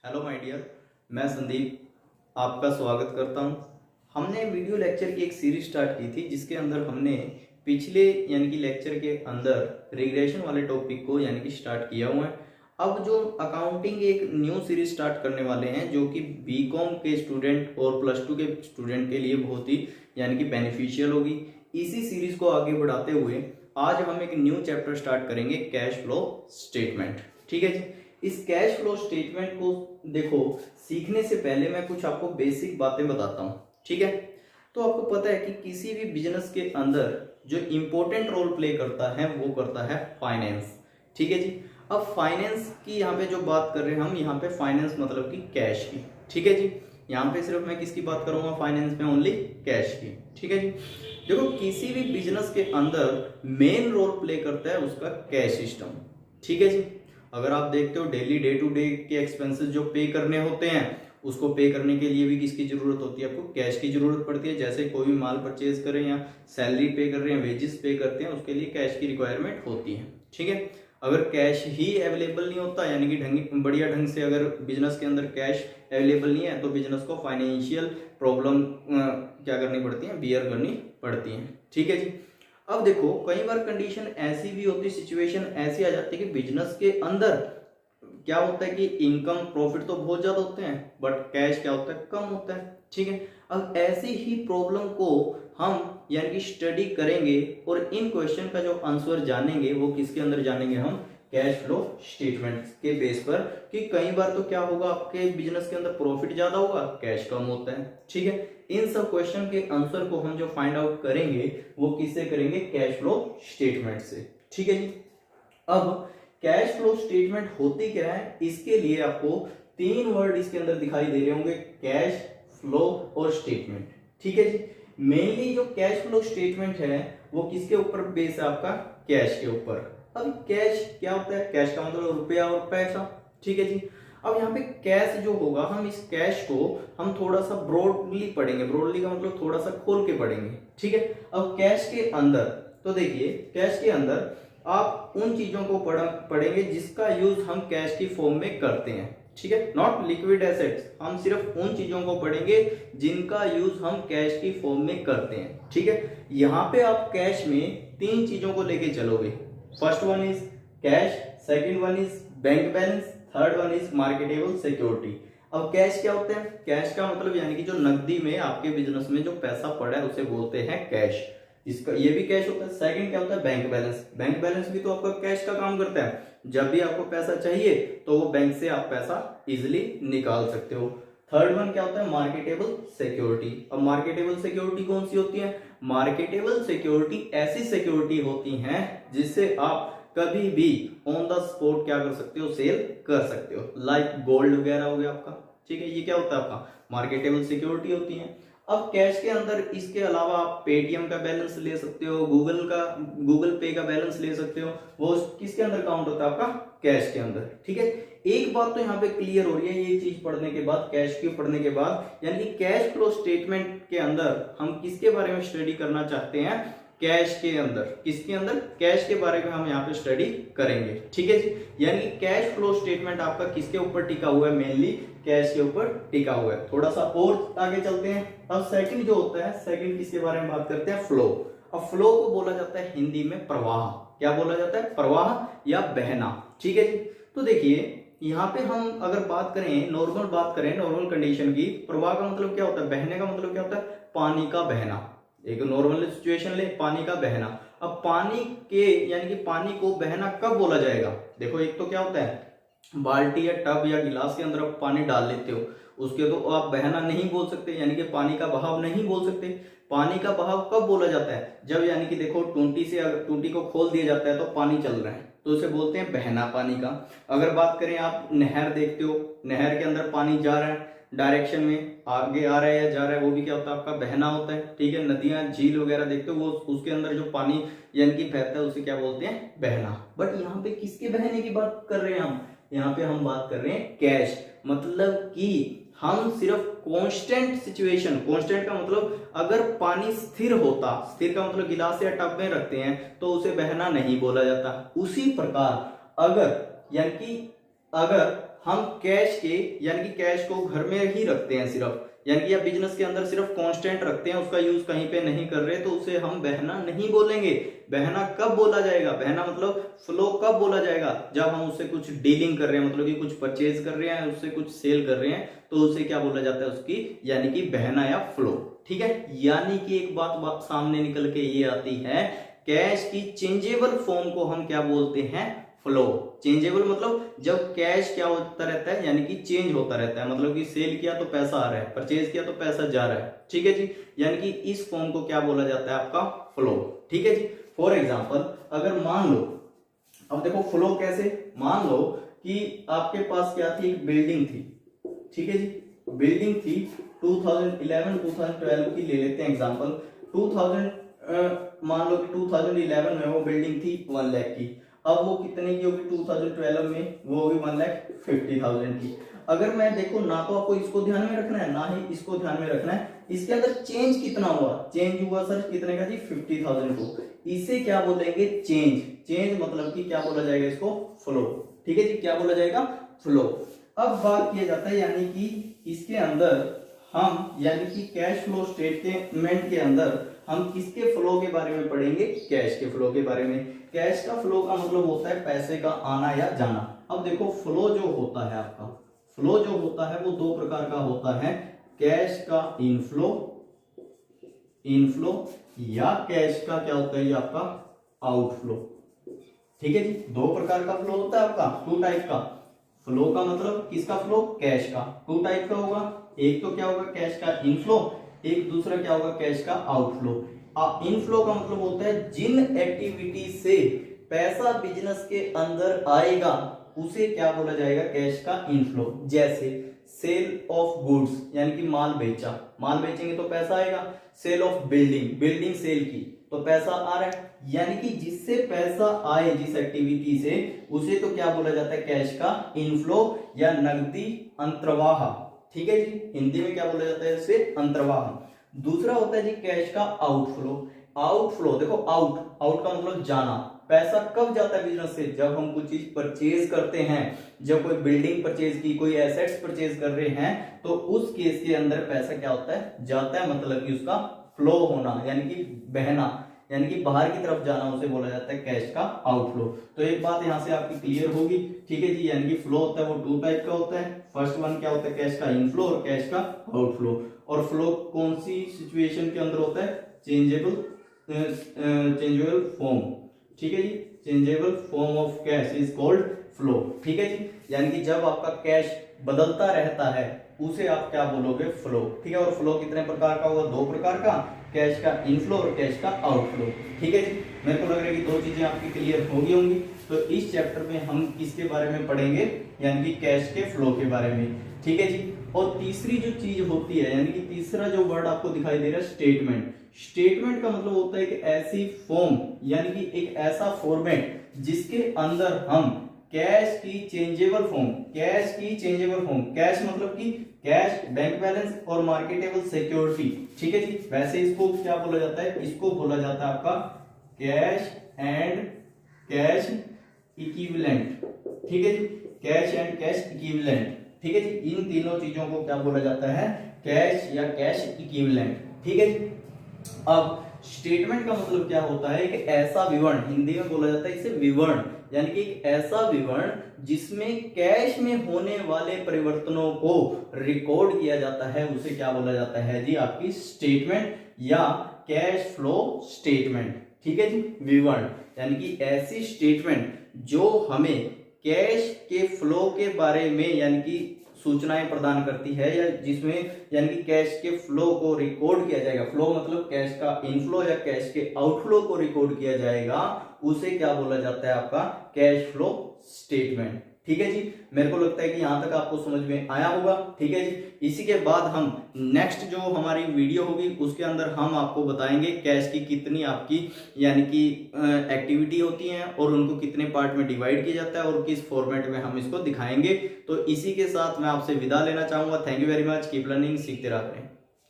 Hello my dear, मैं संदीप आपका स्वागत करता हूं। हमने वीडियो लेक्चर की एक सीरीज स्टार्ट की थी जिसके अंदर हमने पिछले यानी कि लेक्चर के अंदर रिग्रेशन वाले टॉपिक को यानी कि स्टार्ट किया हुआ है। अब जो अकाउंटिंग की एक न्यू सीरीज स्टार्ट करने वाले हैं जो कि बीकॉम के स्टूडेंट और +2 के स्टूडेंट के लिए बहुत ही यानी कि बेनिफिशियल होगी। इसी सीरीज को आगे बढ़ाते हुए आज हम एक न्यू चैप्टर स्टार्ट करेंगे, कैश फ्लो स्टेटमेंट। ठीक है जी। इस कैश फ्लो स्टेटमेंट को देखो, सीखने से पहले मैं कुछ आपको बेसिक बातें बताता हूँ। ठीक है, तो आपको पता है कि किसी भी बिजनेस के अंदर जो इंपॉर्टेंट रोल प्ले करता है वो करता है फाइनेंस। ठीक है जी। अब फाइनेंस की यहाँ पे जो बात कर रहे हैं हम, यहाँ पे फाइनेंस मतलब कि कैश की। ठीक है जी। यहाँ पे सिर्फ मैं किसकी बात करूंगा, फाइनेंस में ओनली कैश की। ठीक है जी। देखो, किसी भी बिजनेस के अंदर मेन रोल प्ले करता है उसका कैश सिस्टम। ठीक है जी। अगर आप देखते हो डेली डे टू डे के एक्सपेंसेस जो पे करने होते हैं उसको पे करने के लिए भी किसकी जरूरत होती है, आपको कैश की जरूरत पड़ती है। जैसे कोई भी माल परचेज करें या सैलरी पे कर रहे हैं, वेजेस पे करते हैं, उसके लिए कैश की रिक्वायरमेंट होती है। ठीक है। अगर कैश ही अवेलेबल नहीं होता यानी कि बढ़िया ढंग से अगर बिजनेस के अंदर कैश अवेलेबल नहीं है तो बिजनेस को फाइनेंशियल प्रॉब्लम क्या करनी पड़ती है, बियर करनी पड़ती है। ठीक है जी। अब देखो, कई बार कंडीशन ऐसी भी होती है, सिचुएशन ऐसी आ जाती है कि बिजनेस के अंदर क्या होता है कि इनकम प्रॉफिट तो बहुत ज्यादा होते हैं बट कैश क्या होता है, कम होता है। ठीक है। अब ऐसी ही प्रॉब्लम को हम यानी कि स्टडी करेंगे और इन क्वेश्चन का जो आंसर जानेंगे वो किसके अंदर जानेंगे, हम कैश फ्लो स्टेटमेंट के बेस पर। कि कई बार तो क्या होगा, आपके बिजनेस के अंदर प्रॉफिट ज्यादा होगा, कैश कम होता है। ठीक है। इन सब क्वेश्चन के आंसर को हम जो फाइंड आउट करेंगे वो किससे करेंगे, कैश फ्लो स्टेटमेंट से। ठीक है जी। अब कैश फ्लो स्टेटमेंट होती क्या है, इसके लिए आपको 3 वर्ड इसके अंदर दिखाई दे रहे होंगे, कैश फ्लो और स्टेटमेंट। ठीक है जी। मेनली जो कैश फ्लो स्टेटमेंट है वो किसके ऊपर बेस है, आपका कैश के ऊपर। अब कैश क्या होता है, कैश का मतलब रुपया और पैसा। ठीक है जी। अब यहाँ पे कैश जो होगा, हम इस कैश को हम थोड़ा सा ब्रॉडली पढ़ेंगे। ब्रॉडली का मतलब थोड़ा सा खोल के पढ़ेंगे। ठीक है। अब कैश के अंदर तो देखिए, कैश के अंदर आप उन चीजों को पढ़ेंगे जिसका यूज हम कैश की फॉर्म में करते हैं। ठीक है। नॉट लिक्विड एसेट्स, हम सिर्फ उन चीजों को पढ़ेंगे जिनका यूज हम कैश की फॉर्म में करते हैं। ठीक है। यहाँ पे आप कैश में 3 चीजों को लेके चलोगे। First one is cash, second one is bank balance, third one is marketable security. अब कैश क्या होता है, कैश का मतलब यानी कि जो नकदी में आपके बिजनेस में जो पैसा पड़ा है उसे बोलते हैं कैश। इसका ये भी कैश होता है। सेकंड क्या होता है, बैंक बैलेंस। बैंक बैलेंस भी तो आपका कैश का काम करता है। जब भी आपको पैसा चाहिए तो वो बैंक से आप पैसा इजिली निकाल सकते हो। थर्ड वन क्या होता है, मार्केटेबल सिक्योरिटी। अब मार्केटेबल सिक्योरिटी कौन सी होती है, मार्केटेबल सिक्योरिटी ऐसी सिक्योरिटी होती हैं जिससे आप कभी भी ऑन द स्पॉट क्या कर सकते हो, सेल कर सकते हो। लाइक गोल्ड वगैरह हो गया आपका। ठीक है। ये क्या होता है, आपका मार्केटेबल सिक्योरिटी होती है। अब कैश के अंदर इसके अलावा आप पेटीएम का बैलेंस ले सकते हो, गूगल पे का बैलेंस ले सकते हो। वो किसके अंदर काउंट होता है, आपका कैश के अंदर। ठीक है। एक बात तो यहाँ पे क्लियर हो रही है ये चीज पढ़ने के बाद, कैश की पढ़ने के बाद, यानी कि कैश फ्लो स्टेटमेंट के अंदर हम किसके बारे में स्टडी करना चाहते हैं, कैश के अंदर। किसके अंदर, कैश के बारे में हम यहाँ पे स्टडी करेंगे। ठीक है जी। यानी कैश फ्लो स्टेटमेंट आपका किसके ऊपर टिका हुआ है, मेनली कैश के ऊपर टिका हुआ है। थोड़ा सा और आगे चलते हैं। अब सेकंड जो होता है, सेकंड किसके बारे में बात करते हैं, फ्लो। अब फ्लो को बोला जाता है हिंदी में प्रवाह। क्या बोला जाता है, प्रवाह या बहना। ठीक है जी। तो देखिए, यहाँ पे हम अगर बात करें, नॉर्मल बात करें, नॉर्मल कंडीशन की, प्रवाह का मतलब क्या होता है, बहने का मतलब क्या होता है, पानी का बहना। एक नॉर्मल सिचुएशन ले, पानी का बहना। अब पानी के यानी कि पानी को बहना कब बोला जाएगा, देखो एक तो क्या होता है, बाल्टी या टब या गिलास के अंदर आप पानी डाल लेते हो, उसके तो आप बहना नहीं बोल सकते, यानी कि पानी का बहाव नहीं बोल सकते। पानी का बहाव कब बोला जाता है, जब यानी कि देखो टूटी से अगर टूटी को खोल दिया जाता है तो पानी चल रहा है तो उसे बोलते हैं बहना पानी का। अगर बात करें, आप नहर देखते हो, नहर के अंदर पानी जा रहा है डायरेक्शन में, आगे आ रहा है या जा रहा है, वो भी क्या होता है, आपका बहना होता है। ठीक है। नदियां झील वगैरह देखते हो, वो उसके अंदर जो पानी यानी कि बहता है उसे क्या बोलते हैं, बहना। बट यहाँ पे किसके बहने की बात कर रहे हैं हम, यहाँ पे हम बात कर रहे हैं कैश। मतलब कि हम सिर्फ कांस्टेंट सिचुएशन, कांस्टेंट का मतलब अगर पानी स्थिर होता, स्थिर का मतलब गिलास या टब में रखते हैं तो उसे बहना नहीं बोला जाता। उसी प्रकार अगर यानी कि अगर हम कैश के यानी कि कैश को घर में ही रखते हैं सिर्फ, यानी कि या बिजनेस के अंदर सिर्फ कांस्टेंट रखते हैं, उसका यूज कहीं पे नहीं कर रहे, तो उसे हम बहना नहीं बोलेंगे। बहना कब बोला जाएगा, बहना मतलब फ्लो कब बोला जाएगा, जब हम उससे कुछ डीलिंग कर रहे हैं, मतलब कि कुछ परचेज कर रहे हैं, उससे कुछ सेल कर रहे हैं, तो उसे क्या बोला जाता है, उसकी यानी कि बहना या फ्लो। ठीक है, यानी कि एक बात सामने निकल के ये आती है, कैश की चेंजेबल फॉर्म को हम क्या बोलते हैं, फ्लो। चेंजेबल मतलब जब कैश क्या होता रहता है, यानी कि चेंज होता रहता है, मतलब कि सेल किया तो पैसा आ रहा है, परचेज किया तो पैसा जा रहा है। ठीक है जी, यानी कि इस फॉर्म को क्या बोला जाता है, आपका फ्लो। ठीक है जी, फॉर एग्जांपल अगर मान लो, अब देखो फ्लो कैसे, मान लो कि आपके पास क्या थी, एक बिल्डिंग थी। ठीक है जी, बिल्डिंग थी 2011-2012 की ले लेते हैं एग्जांपल। 2000 मान लो कि 2011 में वो बिल्डिंग थी 1 लाख की, अब वो कितने की होगी 2012 में, वो होगी 1,50,000 की। अगर मैं देखो ना तो आपको इसको ध्यान में रखना है, ना ही इसको ध्यान में रखना है, इसके अंदर चेंज कितना हुआ, चेंज हुआ सर कितने का जी, 50,000 को। इसे क्या बोलेंगे, चेंज। चेंज मतलब कि क्या बोला जाएगा, इसको फ्लो। ठीक है जी, क्या बोला जाएगा, फ्लो। अब बात किया जाता है, यानी कि इसके अंदर हम यानी कि कैश फ्लो स्टेटमेंट के अंदर हम किसके फ्लो के बारे में पढ़ेंगे, कैश के फ्लो के बारे में। कैश का फ्लो का मतलब होता है पैसे का आना या जाना। अब देखो फ्लो जो होता है आपका, फ्लो जो होता है वो दो प्रकार का होता है, कैश का इनफ्लो, इनफ्लो, या कैश का क्या होता है, ये आपका आउटफ्लो। ठीक है जी, दो प्रकार का फ्लो होता है आपका, 2 टाइप का। फ्लो का मतलब किसका फ्लो, कैश का। 2 टाइप का होगा, एक तो क्या होगा कैश का इनफ्लो, एक दूसरा क्या होगा कैश का आउटफ्लो। इनफ्लो का मतलब होता है जिन एक्टिविटी से पैसा बिजनेस के अंदर आएगा उसे क्या बोला जाएगा, कैश का इनफ्लो। जैसे सेल ऑफ गुड्स, यानी कि माल बेचा, माल बेचेंगे तो पैसा आएगा। Sale of building, building sale की तो पैसा आ रहा है, यानी कि जिससे पैसा आए जिस एक्टिविटी से, उसे तो क्या बोला जाता है, कैश का इनफ्लो या नकदी अंतर्वाह। ठीक है जी, हिंदी में क्या बोला जाता है, इसे अंतर्वाह। दूसरा होता है जी कैश का आउटफ्लो। आउटफ्लो देखो, आउट, आउट का मतलब जाना। पैसा कब जाता है बिजनेस से, जब हम कुछ चीज परचेज करते हैं, जब कोई बिल्डिंग परचेज की, कोई एसेट्स परचेज कर रहे हैं, तो उस केस के अंदर पैसा क्या होता है, जाता है, मतलब कि उसका फ्लो होना, यानी कि बहना, यानी कि बाहर की तरफ जाना, उसे बोला जाता है कैश का आउटफ्लो। तो एक बात यहां से आपकी क्लियर होगी। ठीक है जी, यानी कि फ्लो होता है वो 2 टाइप का होता है। फर्स्ट वन क्या होता है, कैश का इनफ्लो और कैश का आउटफ्लो। और फ्लो कौन सी सिचुएशन के अंदर होता है, चेंजेबल फॉर्म। ठीक है जी, changeable form of cash is called flow. ठीक है जी, यानी कि जब आपका कैश बदलता रहता है उसे आप क्या बोलोगे, फ्लो। ठीक है, और फ्लो कितने प्रकार का होगा, 2 प्रकार का, कैश का इनफ्लो और कैश का आउटफ्लो। ठीक है जी, मेरे को लग रहा है कि 2 चीजें आपकी क्लियर हो गई होंगी। तो इस चैप्टर में हम किसके बारे में पढ़ेंगे, यानी कि कैश के फ्लो के बारे में। ठीक है जी, और तीसरी जो चीज होती है, यानी कि तीसरा जो वर्ड आपको दिखाई दे रहा है, स्टेटमेंट। स्टेटमेंट का मतलब होता है कि ऐसी फॉर्म, यानी कि एक ऐसा फॉर्मेट जिसके अंदर हम कैश की चेंजेबल फॉर्म, कैश की चेंजेबल फॉर्म, कैश मतलब कि कैश, बैंक बैलेंस और मार्केटेबल सिक्योरिटी। ठीक है जी, वैसे इसको क्या बोला जाता है, इसको बोला जाता है आपका कैश एंड कैश इक्विवेलेंट। ठीक है जी, कैश एंड कैश इक्विवेलेंट। ठीक है जी, इन तीनों चीजों को क्या बोला जाता है, कैश या कैश इक्विवेलेंट। ठीक है जी, अब स्टेटमेंट का मतलब क्या होता है, कि ऐसा विवरण, हिंदी में बोला जाता है इसे विवरण, यानी कि एक ऐसा विवरण जिसमें कैश में होने वाले परिवर्तनों को रिकॉर्ड किया जाता है, उसे क्या बोला जाता है जी, आपकी स्टेटमेंट या कैश फ्लो स्टेटमेंट। ठीक है जी, विवरण यानी कि ऐसी स्टेटमेंट जो हमें कैश के फ्लो के बारे में यानी कि सूचनाएं प्रदान करती है, या जिसमें यानी कि कैश के फ्लो को रिकॉर्ड किया जाएगा। फ्लो मतलब कैश का इनफ्लो या कैश के आउटफ्लो को रिकॉर्ड किया जाएगा, उसे क्या बोला जाता है, आपका कैश फ्लो स्टेटमेंट। ठीक है जी, मेरे को लगता है कि यहां तक आपको समझ में आया होगा। ठीक है जी, इसी के बाद हम नेक्स्ट जो हमारी वीडियो होगी उसके अंदर हम आपको बताएंगे कैश की कितनी आपकी यानी कि एक्टिविटी होती हैं और उनको कितने पार्ट में डिवाइड किया जाता है और किस फॉर्मेट में हम इसको दिखाएंगे। तो इसी के साथ मैं आपसे विदा लेना चाहूंगा। Thank you very much, keep learning, सीखते रहा करें।